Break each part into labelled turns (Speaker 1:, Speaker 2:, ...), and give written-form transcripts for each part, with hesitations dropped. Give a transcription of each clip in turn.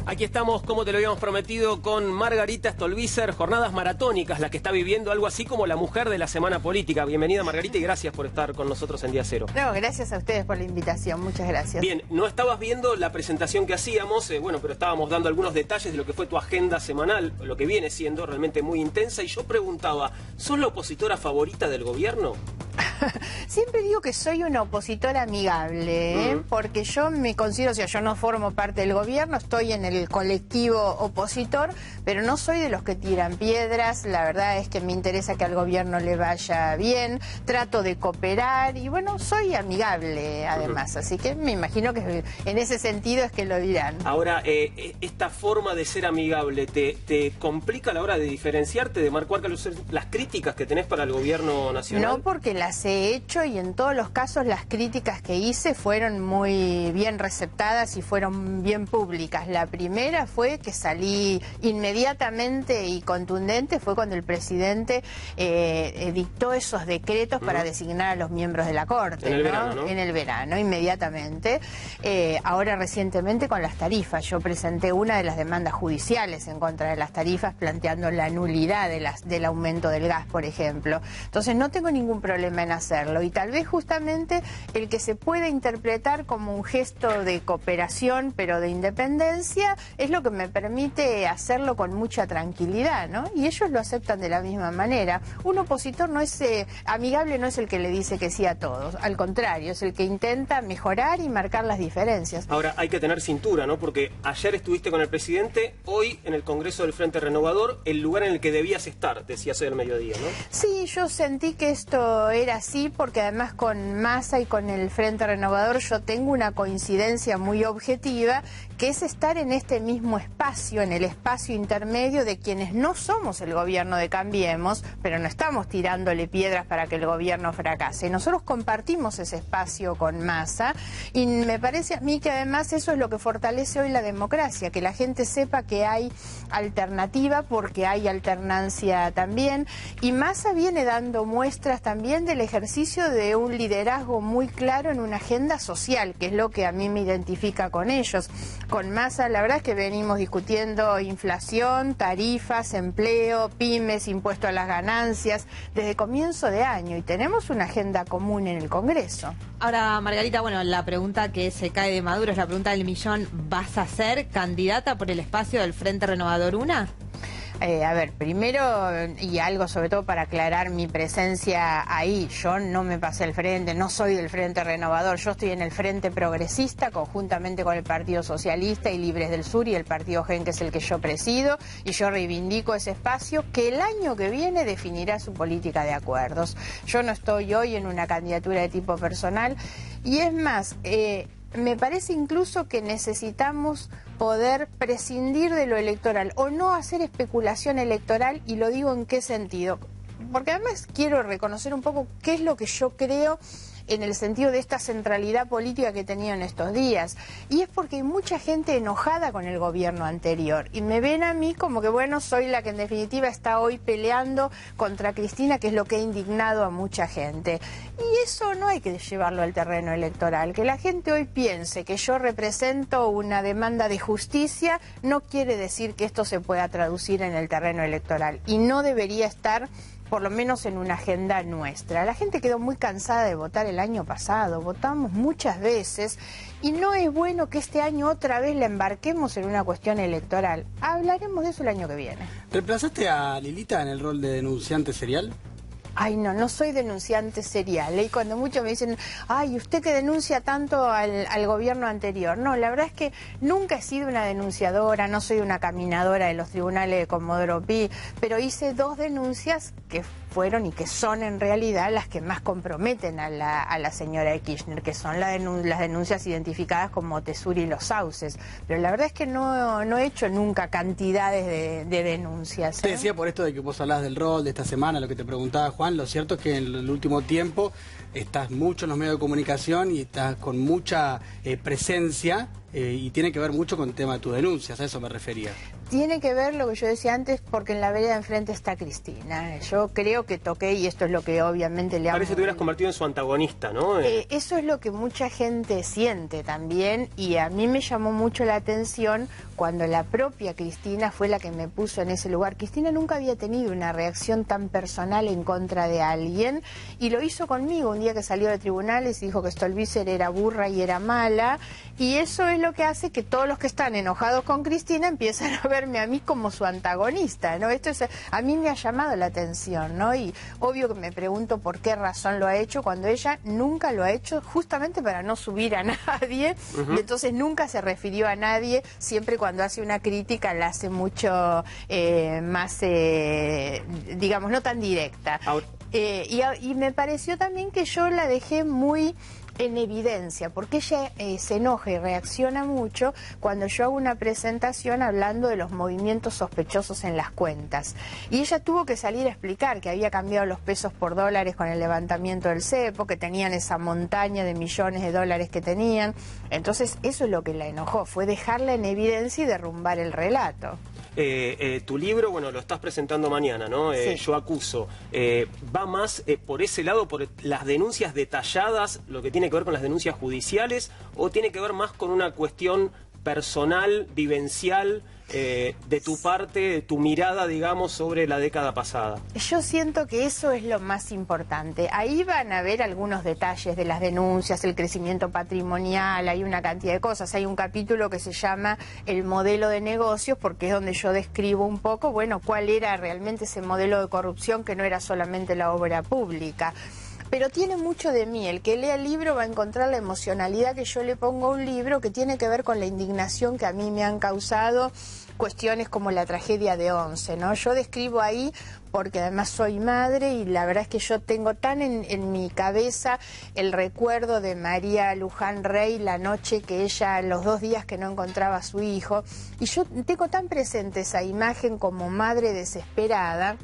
Speaker 1: Aquí estamos, como te lo habíamos prometido, con Margarita Stolbizer, jornadas maratónicas, la que está viviendo algo así como la mujer de la semana política. Bienvenida, Margarita, y gracias por estar con nosotros en Día Cero.
Speaker 2: No, gracias a ustedes por la invitación, muchas gracias.
Speaker 1: Bien, no estabas viendo la presentación que hacíamos, bueno, pero estábamos dando algunos detalles de lo que fue tu agenda semanal, lo que viene siendo realmente muy intensa, y yo preguntaba, ¿sos la opositora favorita del gobierno?
Speaker 2: Siempre digo que soy una opositora amigable, porque yo me considero, o sea, yo no formo parte del gobierno, estoy en el colectivo opositor, pero no soy de los que tiran piedras. La verdad es que me interesa que al gobierno le vaya bien, trato de cooperar y bueno, soy amigable además, así que me imagino que en ese sentido es que lo dirán.
Speaker 1: Ahora, esta forma de ser amigable, ¿te complica a la hora de diferenciarte, de marcar las críticas que tenés para el gobierno nacional?
Speaker 2: No, porque las he hecho y en todos los casos las críticas que hice fueron muy bien receptadas y fueron bien públicas. La primera fue que salí inmediatamente y contundente, fue cuando el presidente dictó esos decretos para designar a los miembros de la Corte.
Speaker 1: En el
Speaker 2: ¿no?
Speaker 1: verano, ¿no?
Speaker 2: En el verano, inmediatamente. Ahora recientemente con las tarifas, yo presenté una de las demandas judiciales en contra de las tarifas planteando la nulidad del aumento del gas, por ejemplo. Entonces no tengo ningún problema en hacerlo y tal vez justamente el que se pueda interpretar como un gesto de cooperación pero de independencia es lo que me permite hacerlo con mucha tranquilidad, ¿no? Y ellos lo aceptan de la misma manera. Un opositor no es amigable, no es el que le dice que sí a todos, al contrario, es el que intenta mejorar y marcar las diferencias.
Speaker 1: Ahora hay que tener cintura, ¿no? Porque ayer estuviste con el presidente, hoy en el Congreso del Frente Renovador, el lugar en el que debías estar, decías hoy al mediodía, ¿no?
Speaker 2: Sí, yo sentí que esto era así porque además con Massa y con el Frente Renovador yo tengo una coincidencia muy objetiva, que es estar en este mismo espacio, en el espacio intermedio de quienes no somos el gobierno de Cambiemos, pero no estamos tirándole piedras para que el gobierno fracase. Nosotros compartimos ese espacio con Massa y me parece a mí que además eso es lo que fortalece hoy la democracia, que la gente sepa que hay alternativa porque hay alternancia también, y Massa viene dando muestras también del ejercicio de un liderazgo muy claro en una agenda social, que es lo que a mí me identifica con ellos. Con Massa la verdad es que venimos discutiendo inflación, tarifas, empleo, pymes, impuesto a las ganancias, desde comienzo de año, y tenemos una agenda común en el Congreso.
Speaker 3: Ahora, Margarita, bueno, la pregunta que se cae de Maduro es la pregunta del millón. ¿Vas a ser candidata por el espacio del Frente Renovador Una?
Speaker 2: A ver, primero, y algo sobre todo para aclarar mi presencia ahí, yo no me pasé al frente, no soy del Frente Renovador, yo estoy en el Frente Progresista conjuntamente con el Partido Socialista y Libres del Sur y el Partido GEN, que es el que yo presido, y yo reivindico ese espacio que el año que viene definirá su política de acuerdos. Yo no estoy hoy en una candidatura de tipo personal, y es más, me parece incluso que necesitamos poder prescindir de lo electoral o no hacer especulación electoral, y lo digo en qué sentido. Porque además quiero reconocer un poco qué es lo que yo creo en el sentido de esta centralidad política que he tenido en estos días. Y es porque hay mucha gente enojada con el gobierno anterior. Y me ven a mí como que, bueno, soy la que en definitiva está hoy peleando contra Cristina, que es lo que ha indignado a mucha gente. Y eso no hay que llevarlo al terreno electoral. Que la gente hoy piense que yo represento una demanda de justicia no quiere decir que esto se pueda traducir en el terreno electoral. Y no debería estar por lo menos en una agenda nuestra. La gente quedó muy cansada de votar el año pasado, votamos muchas veces y no es bueno que este año otra vez la embarquemos en una cuestión electoral. Hablaremos de eso el año que viene.
Speaker 4: ¿Reemplazaste a Lilita en el rol de denunciante serial?
Speaker 2: Ay, no, no soy denunciante serial. Y cuando muchos me dicen, ay, usted que denuncia tanto al gobierno anterior. No, la verdad es que nunca he sido una denunciadora, no soy una caminadora de los tribunales de Comodoro Pi, pero hice 2 denuncias que fueron y que son en realidad las que más comprometen a la señora de Kirchner, que son las denuncias identificadas como Tesuri y Los Sauces. Pero la verdad es que no he hecho nunca cantidades de denuncias.
Speaker 4: Te decía por esto de que vos hablás del rol de esta semana, lo que te preguntaba Juan, lo cierto es que en el último tiempo estás mucho en los medios de comunicación y estás con mucha presencia y tiene que ver mucho con el tema de tus denuncias, a eso me refería.
Speaker 2: Tiene que ver lo que yo decía antes, porque en la vereda de enfrente está Cristina. Yo creo que toqué, y esto es lo que obviamente le
Speaker 1: Parece que te hubieras convertido en su antagonista, ¿no?
Speaker 2: Eso es lo que mucha gente siente también, y a mí me llamó mucho la atención cuando la propia Cristina fue la que me puso en ese lugar. Cristina nunca había tenido una reacción tan personal en contra de alguien, y lo hizo conmigo un día que salió de tribunales y dijo que Stolbizer era burra y era mala, y eso es lo que hace que todos los que están enojados con Cristina empiezan a verme a mí como su antagonista, ¿no? Esto a mí me ha llamado la atención, ¿no? Y obvio que me pregunto por qué razón lo ha hecho, cuando ella nunca lo ha hecho, justamente para no subir a nadie, y entonces nunca se refirió a nadie. Siempre cuando hace una crítica la hace mucho más, digamos, no tan directa. Y me pareció también que yo la dejé muy en evidencia, porque ella se enoja y reacciona mucho cuando yo hago una presentación hablando de los movimientos sospechosos en las cuentas. Y ella tuvo que salir a explicar que había cambiado los pesos por dólares con el levantamiento del cepo, que tenían esa montaña de millones de dólares que tenían. Entonces eso es lo que la enojó, fue dejarla en evidencia y derrumbar el relato.
Speaker 1: Tu libro, bueno, lo estás presentando mañana, ¿no?
Speaker 2: Sí.
Speaker 1: Yo acuso. ¿Va más por ese lado, por las denuncias detalladas, lo que tiene que ver con las denuncias judiciales, o tiene que ver más con una cuestión personal, vivencial, de tu parte, de tu mirada, digamos, sobre la década pasada?
Speaker 2: Yo siento que eso es lo más importante. Ahí van a ver algunos detalles de las denuncias, el crecimiento patrimonial, hay una cantidad de cosas. Hay un capítulo que se llama El modelo de negocios, porque es donde yo describo un poco, bueno, cuál era realmente ese modelo de corrupción, que no era solamente la obra pública. Pero tiene mucho de mí. El que lea el libro va a encontrar la emocionalidad que yo le pongo a un libro, que tiene que ver con la indignación que a mí me han causado cuestiones como la tragedia de Once, ¿no? Yo describo ahí, porque además soy madre, y la verdad es que yo tengo tan en mi cabeza el recuerdo de María Luján Rey, la noche que ella, los 2 días que no encontraba a su hijo, y yo tengo tan presente esa imagen como madre desesperada,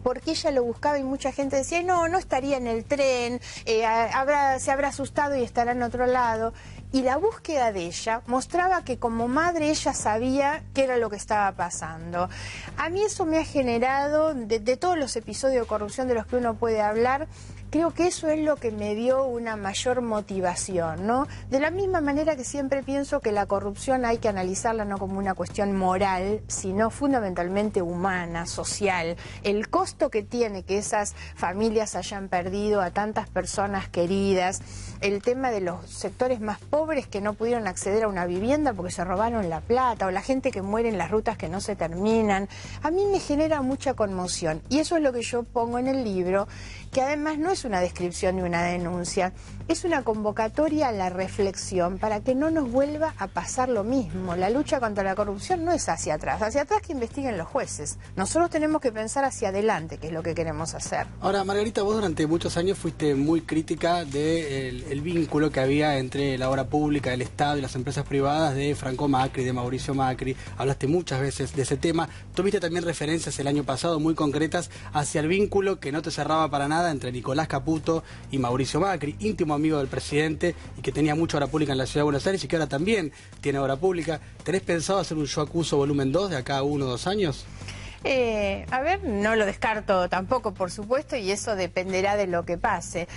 Speaker 2: porque ella lo buscaba y mucha gente decía, no estaría en el tren, se habrá asustado y estará en otro lado. Y la búsqueda de ella mostraba que como madre ella sabía qué era lo que estaba pasando. A mí eso me ha generado, de todos los episodios de corrupción de los que uno puede hablar, creo que eso es lo que me dio una mayor motivación, ¿no? De la misma manera que siempre pienso que la corrupción hay que analizarla no como una cuestión moral, sino fundamentalmente humana, social. El costo que tiene que esas familias hayan perdido a tantas personas queridas, el tema de los sectores más pobres que no pudieron acceder a una vivienda porque se robaron la plata, o la gente que muere en las rutas que no se terminan, a mí me genera mucha conmoción. Y eso es lo que yo pongo en el libro, que además no es una descripción ni una denuncia, es una convocatoria a la reflexión para que no nos vuelva a pasar lo mismo. La lucha contra la corrupción no es hacia atrás que investiguen los jueces. Nosotros tenemos que pensar hacia adelante, que es lo que queremos hacer.
Speaker 4: Ahora, Margarita, vos durante muchos años fuiste muy crítica del vínculo que había entre la obra pública, el Estado y las empresas privadas de Franco Macri, de Mauricio Macri. Hablaste muchas veces de ese tema. Tuviste también referencias el año pasado muy concretas hacia el vínculo que no te cerraba para nada entre Nicolás Caputo y Mauricio Macri, íntimo amigo del presidente y que tenía mucha obra pública en la Ciudad de Buenos Aires y que ahora también tiene obra pública. ¿Tenés pensado hacer un Yo Acuso volumen 2 de acá a 1 o 2 años?
Speaker 2: A ver, no lo descarto tampoco, por supuesto, y eso dependerá de lo que pase.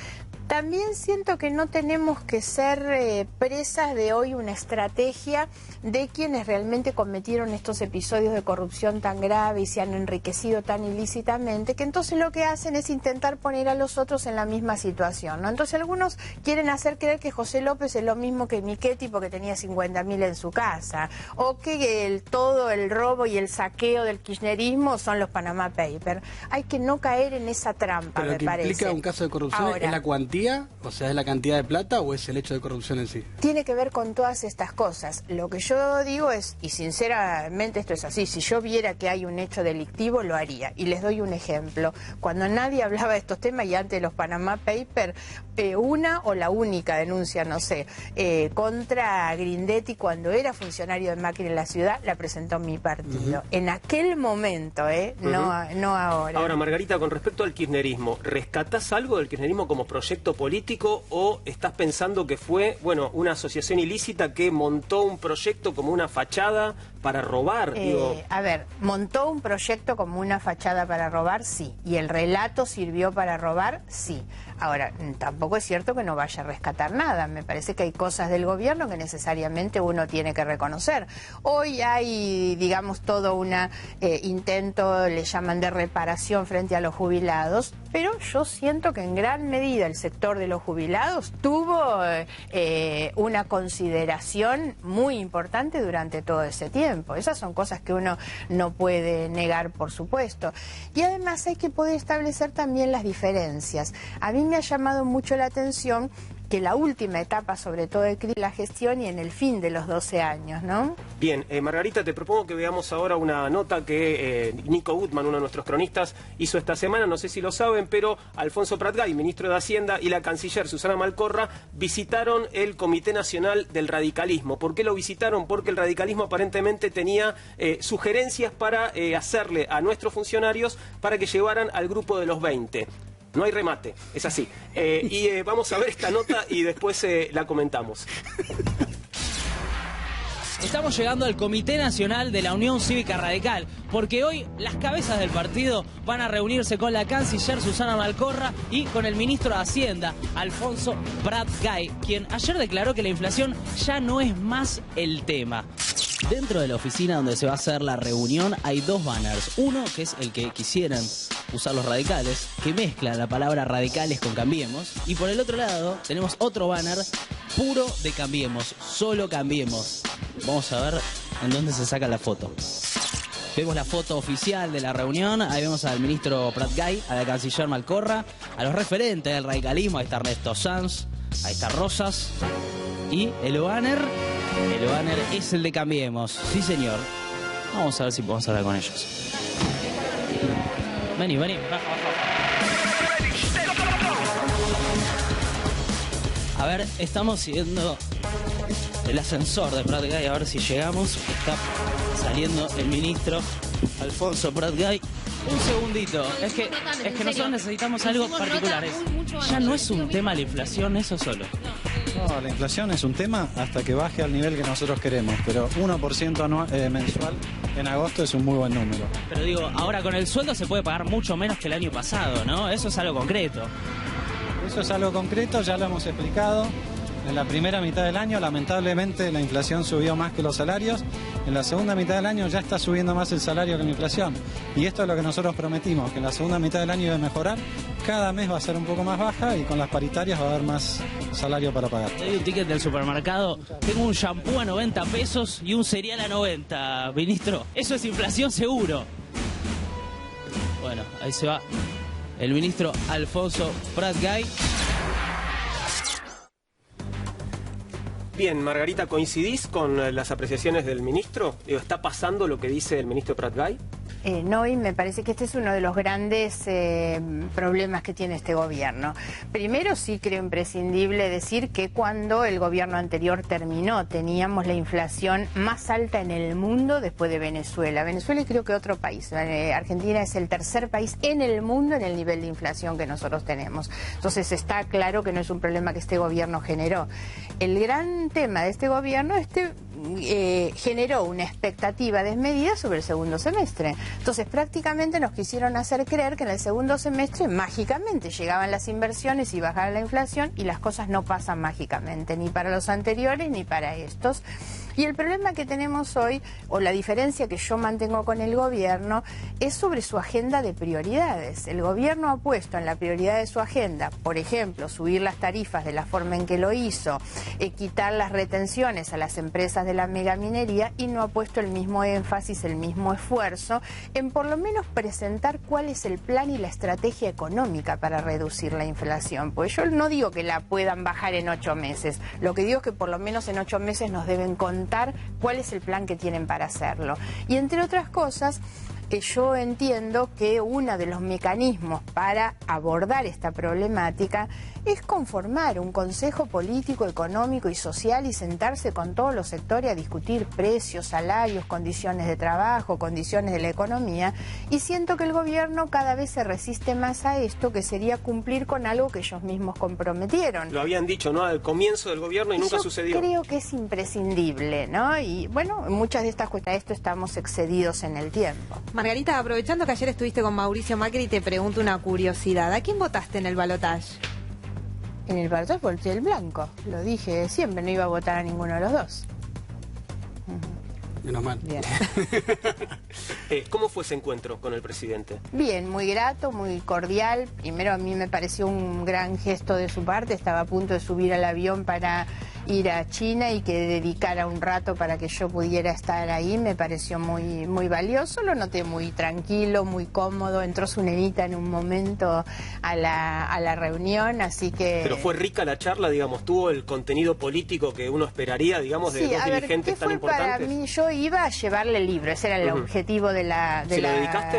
Speaker 2: También siento que no tenemos que ser presas de hoy una estrategia de quienes realmente cometieron estos episodios de corrupción tan grave y se han enriquecido tan ilícitamente, que entonces lo que hacen es intentar poner a los otros en la misma situación, ¿no? Entonces algunos quieren hacer creer que José López es lo mismo que Michetti porque tenía 50.000 en su casa, o que todo el robo y el saqueo del kirchnerismo son los Panama Papers. Hay que no caer en esa trampa,
Speaker 4: me parece. ¿Pero lo que implica un caso de corrupción
Speaker 2: ahora,
Speaker 4: es la cuantía? O sea, ¿es la cantidad de plata o es el hecho de corrupción en sí?
Speaker 2: Tiene que ver con todas estas cosas. Lo que yo digo es, y sinceramente esto es así, si yo viera que hay un hecho delictivo, lo haría. Y les doy un ejemplo. Cuando nadie hablaba de estos temas y antes de los Panama Papers, una o la única denuncia, no sé, contra Grindetti cuando era funcionario de Macri en la ciudad, la presentó mi partido. En aquel momento, no ahora.
Speaker 1: Ahora, Margarita, con respecto al kirchnerismo, ¿rescatás algo del kirchnerismo como proyecto político o estás pensando que fue, bueno, una asociación ilícita que montó un proyecto como una fachada para robar?
Speaker 2: A ver, montó un proyecto como una fachada para robar, sí. Y el relato sirvió para robar, sí. Ahora, tampoco es cierto que no vaya a rescatar nada. Me parece que hay cosas del gobierno que necesariamente uno tiene que reconocer. Hoy hay, digamos, todo un intento, le llaman de reparación frente a los jubilados, pero yo siento que en gran medida el sector de los jubilados tuvo una consideración muy importante durante todo ese tiempo. Esas son cosas que uno no puede negar, por supuesto. Y además hay que poder establecer también las diferencias. A mí me ha llamado mucho la atención que la última etapa, sobre todo de la gestión y en el fin de los 12 años, ¿no?
Speaker 1: Bien, Margarita, te propongo que veamos ahora una nota que Nico Gutman, uno de nuestros cronistas, hizo esta semana. No sé si lo saben, pero Alfonso Prat-Gay, ministro de Hacienda, y la canciller Susana Malcorra visitaron el Comité Nacional del Radicalismo. ¿Por qué lo visitaron? Porque el radicalismo aparentemente tenía sugerencias para hacerle a nuestros funcionarios para que llevaran al grupo de los 20. No hay remate, es así. Vamos a ver esta nota y después la comentamos.
Speaker 5: Estamos llegando al Comité Nacional de la Unión Cívica Radical, porque hoy las cabezas del partido van a reunirse con la canciller Susana Malcorra y con el ministro de Hacienda, Alfonso Prat-Gay, quien ayer declaró que la inflación ya no es más el tema. Dentro de la oficina donde se va a hacer la reunión hay dos banners. Uno, que es el que quisieran usar los radicales, que mezcla la palabra radicales con Cambiemos. Y por el otro lado tenemos otro banner puro de Cambiemos, solo Cambiemos. Vamos a ver en dónde se saca la foto. Vemos la foto oficial de la reunión, ahí vemos al ministro Prat-Gay, a la canciller Malcorra, a los referentes del radicalismo, ahí está Ernesto Sanz, ahí está Rosas, y el banner es el de Cambiemos, sí señor. Vamos a ver si podemos hablar con ellos. Vení, baja. A ver, estamos siguiendo el ascensor de Prat-Gay, a ver si llegamos. Está saliendo el ministro Alfonso Prat-Gay. Un segundito, es que nosotros necesitamos algo particular. Ya no es un tema la inflación, eso solo.
Speaker 6: No, la inflación es un tema hasta que baje al nivel que nosotros queremos, pero 1% mensual en agosto es un muy buen número.
Speaker 5: Pero digo, ahora con el sueldo se puede pagar mucho menos que el año pasado, ¿no? Eso es algo concreto.
Speaker 6: Eso es algo concreto, ya lo hemos explicado. En la primera mitad del año, lamentablemente, la inflación subió más que los salarios. En la segunda mitad del año ya está subiendo más el salario que la inflación. Y esto es lo que nosotros prometimos, que en la segunda mitad del año iba a mejorar. Cada mes va a ser un poco más baja y con las paritarias va a haber más salario para pagar.
Speaker 5: Hay un ticket del supermercado, tengo un shampoo a 90 pesos y un cereal a 90, ministro. Eso es inflación seguro. Bueno, ahí se va el ministro Alfonso Prat-Gay.
Speaker 1: Bien, Margarita, ¿coincidís con las apreciaciones del ministro? ¿Está pasando lo que dice el ministro Prat-Gay?
Speaker 2: No, y me parece que este es uno de los grandes problemas que tiene este gobierno. Primero, sí creo imprescindible decir que cuando el gobierno anterior terminó, teníamos la inflación más alta en el mundo después de Venezuela. Venezuela y creo que otro país. Argentina es el tercer país en el mundo en el nivel de inflación que nosotros tenemos. Entonces está claro que no es un problema que este gobierno generó. El gran tema de este gobierno generó una expectativa desmedida sobre el segundo semestre. Entonces prácticamente nos quisieron hacer creer que en el segundo semestre mágicamente llegaban las inversiones y bajaba la inflación, y las cosas no pasan mágicamente, ni para los anteriores ni para estos. Y el problema que tenemos hoy, o la diferencia que yo mantengo con el gobierno, es sobre su agenda de prioridades. El gobierno ha puesto en la prioridad de su agenda, por ejemplo, subir las tarifas de la forma en que lo hizo, quitar las retenciones a las empresas de la megaminería, y no ha puesto el mismo énfasis, el mismo esfuerzo en por lo menos presentar cuál es el plan y la estrategia económica para reducir la inflación. Pues yo no digo que la puedan bajar en 8 meses, lo que digo es que por lo menos en 8 meses nos deben contar cuál es el plan que tienen para hacerlo. Y entre otras cosas, yo entiendo que uno de los mecanismos para abordar esta problemática es conformar un consejo político, económico y social y sentarse con todos los sectores a discutir precios, salarios, condiciones de trabajo, condiciones de la economía, y siento que el gobierno cada vez se resiste más a esto, que sería cumplir con algo que ellos mismos comprometieron.
Speaker 1: Lo habían dicho, ¿no?, al comienzo del gobierno y nunca sucedió.
Speaker 2: Yo creo que es imprescindible, ¿no? Y bueno, muchas de estas cuestiones, esto estamos excedidos en el tiempo.
Speaker 3: Margarita, aprovechando que ayer estuviste con Mauricio Macri, te pregunto una curiosidad. ¿A quién votaste en el balotaje?
Speaker 2: En el balotaje voté el blanco, lo dije siempre, no iba a votar a ninguno de los dos.
Speaker 4: Menos mal.
Speaker 2: Bien.
Speaker 1: ¿Cómo fue ese encuentro con el presidente?
Speaker 2: Bien, muy grato, muy cordial. Primero, a mí me pareció un gran gesto de su parte. Estaba a punto de subir al avión para ir a China y que dedicara un rato para que yo pudiera estar ahí. Me pareció muy valioso. Lo noté muy tranquilo, muy cómodo. Entró su nenita en un momento a la reunión, así que...
Speaker 1: Pero fue rica la charla, digamos, tuvo el contenido político que uno esperaría, digamos, de dos dirigentes tan importantes.
Speaker 2: Para mí, yo iba a llevarle el libro, ese era el objetivo de la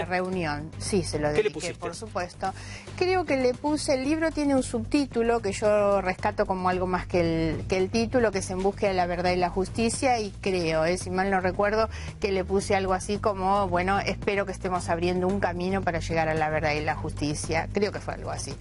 Speaker 2: reunión. Sí, se lo dediqué,
Speaker 1: ¿Qué le pusiste?
Speaker 2: Por supuesto. Creo que le puse, el libro tiene un subtítulo que yo rescato como algo más que el título, que es En búsqueda de la verdad y la justicia, y creo, si mal no recuerdo, que le puse algo así como, bueno, espero que estemos abriendo un camino para llegar a la verdad y la justicia. Creo que fue algo así.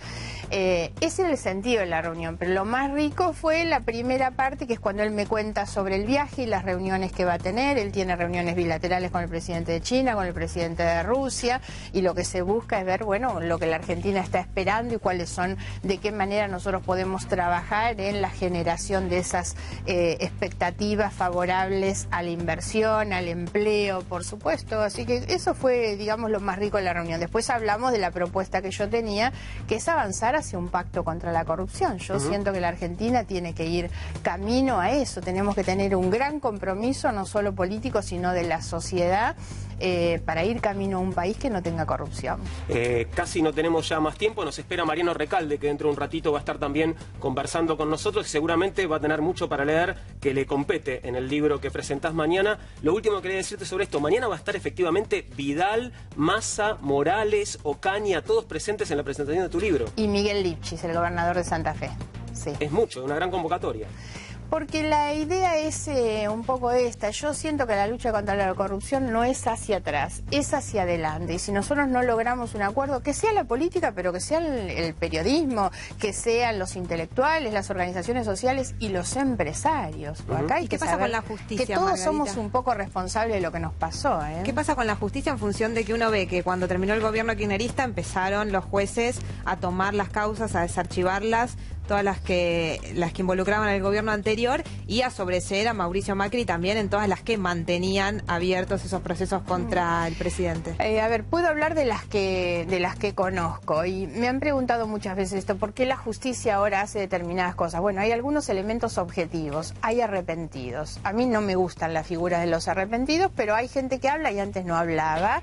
Speaker 2: Ese era el sentido de la reunión, pero lo más rico fue la primera parte, que es cuando él me cuenta sobre el viaje y las reuniones que va a tener. Él tiene reuniones bilaterales con el presidente de China, con el presidente de Rusia, y lo que se busca es ver, bueno, lo que la Argentina está esperando y cuáles son, de qué manera nosotros podemos trabajar en la generación de esas expectativas favorables a la inversión, al empleo, por supuesto. Así que eso fue, digamos, lo más rico de la reunión. Después hablamos de la propuesta que yo tenía, que es avanzar hacia un pacto contra la corrupción. Yo siento que la Argentina tiene que ir camino a eso. Tenemos que tener un gran compromiso, no solo político, sino de la sociedad, para ir camino a un país que no tenga corrupción.
Speaker 1: Casi no tenemos ya más tiempo. Nos espera Mariano Recalde, que dentro de un ratito va a estar también conversando con nosotros y seguramente va a tener mucho para leer que le compete en el libro que presentás mañana. Lo último que quería decirte sobre esto: mañana va a estar efectivamente Vidal, Massa, Morales, Ocaña, todos presentes en la presentación de tu libro.
Speaker 2: Y Miguel Lipschitz, el gobernador de Santa Fe. Sí.
Speaker 1: Es mucho, una gran convocatoria.
Speaker 2: Porque la idea es un poco esta. Yo siento que la lucha contra la corrupción no es hacia atrás, es hacia adelante. Y si nosotros no logramos un acuerdo, que sea la política, pero que sea el periodismo, que sean los intelectuales, las organizaciones sociales y los empresarios. Acá hay que
Speaker 3: ¿Qué pasa con la justicia,
Speaker 2: que todos
Speaker 3: Margarita?
Speaker 2: Somos un poco responsables de lo que nos pasó.
Speaker 3: ¿Qué pasa con la justicia en función de que uno ve que cuando terminó el gobierno kirchnerista empezaron los jueces a tomar las causas, a desarchivarlas, todas las que involucraban al gobierno anterior, y a sobreseer a Mauricio Macri también en todas las que mantenían abiertos esos procesos contra el presidente?
Speaker 2: A ver, puedo hablar de las que conozco, y me han preguntado muchas veces esto: ¿por qué la justicia ahora hace determinadas cosas? Bueno, hay algunos elementos objetivos, hay arrepentidos. A mí no me gustan las figuras de los arrepentidos, pero hay gente que habla y antes no hablaba.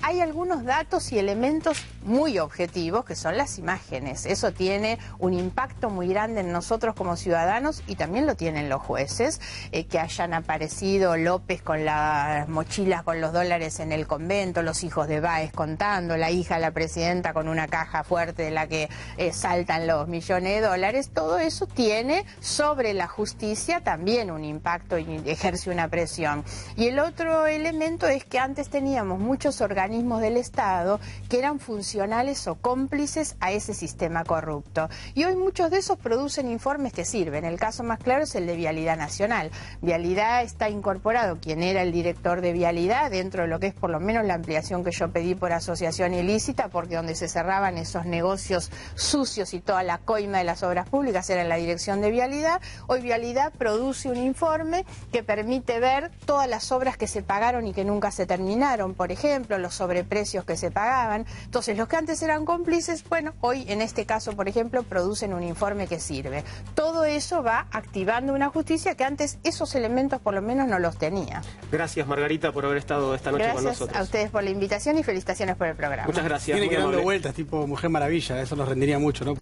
Speaker 2: Hay algunos datos y elementos muy objetivos, que son las imágenes. Eso tiene un impacto muy grande en nosotros como ciudadanos, y también lo tienen los jueces, que hayan aparecido López con las mochilas con los dólares en el convento, los hijos de Báez contando, la hija de la presidenta con una caja fuerte de la que saltan los millones de dólares. Todo eso tiene sobre la justicia también un impacto y ejerce una presión. Y el otro elemento es que antes teníamos muchos organismos del Estado que eran funcionales o cómplices a ese sistema corrupto, y hoy muchos de esos producen informes que sirven. El caso más claro es el de Vialidad Nacional. Vialidad está incorporado, quien era el director de Vialidad, dentro de lo que es por lo menos la ampliación que yo pedí por asociación ilícita, porque donde se cerraban esos negocios sucios y toda la coima de las obras públicas era en la dirección de Vialidad. Hoy Vialidad produce un informe que permite ver todas las obras que se pagaron y que nunca se terminaron, por ejemplo, los sobreprecios que se pagaban. Entonces, los que antes eran cómplices, bueno, hoy en este caso, por ejemplo, producen un informe que sirve. Todo eso va activando una justicia que antes esos elementos por lo menos no los tenía.
Speaker 1: Gracias, Margarita, por haber estado esta noche con nosotros.
Speaker 2: Gracias a ustedes por la invitación y felicitaciones por el programa.
Speaker 1: Muchas gracias.
Speaker 4: Tiene que
Speaker 1: muy
Speaker 4: dando
Speaker 1: amable.
Speaker 4: vueltas, tipo Mujer Maravilla, eso nos rendiría mucho, ¿no?